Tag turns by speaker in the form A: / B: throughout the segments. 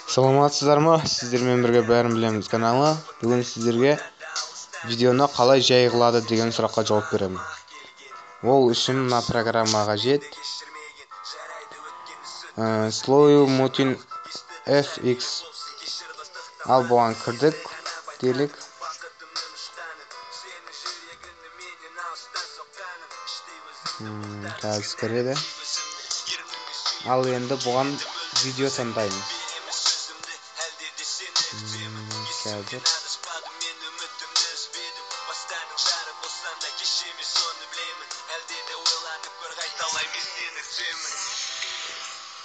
A: Саламатсыздар ма? Сіздермен бірге бәрін білеміз каналы. Бүгін сіздерге видеоны қалай жай қылады деген сұраққа жауап беремін. Ол үшін мына программа қажет. Slow Motion FX. Ал бұған кірдік делік. Қазір кіреді. Ал енді бұған видео таңдаймыз. Қазір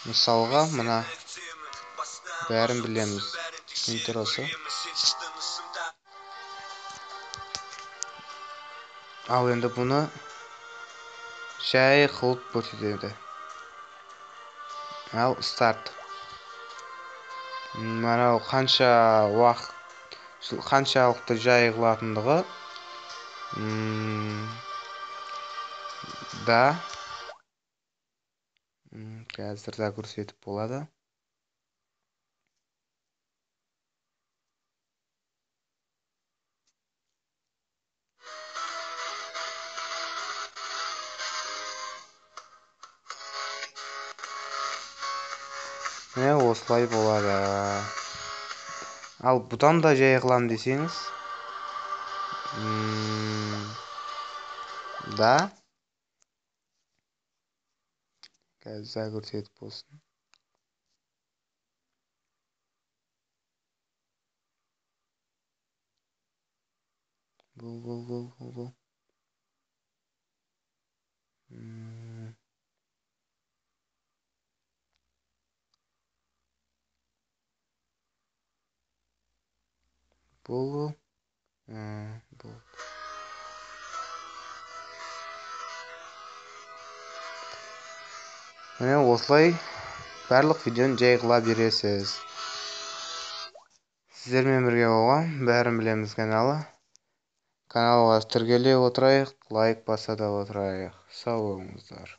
A: мысалға мына бәрін білеміз интросы. Ал енді бұны жай қылып көрсетеді. Ал старт. Мынау қаншалықты жай қылатындығы да қазір да көрсетіп болады. Міне осылай болады. Ал бұдан да жай қылам десеңіз, да қазір көрсетіп болсын. Бұл. Міне осылай барлық видеоны жай қыла бересіз. Сіздермен бірге болған бәрін білеміз каналы. Каналға тіркеле отырайық, лайк баса да отырайық. Сау болыңыздар.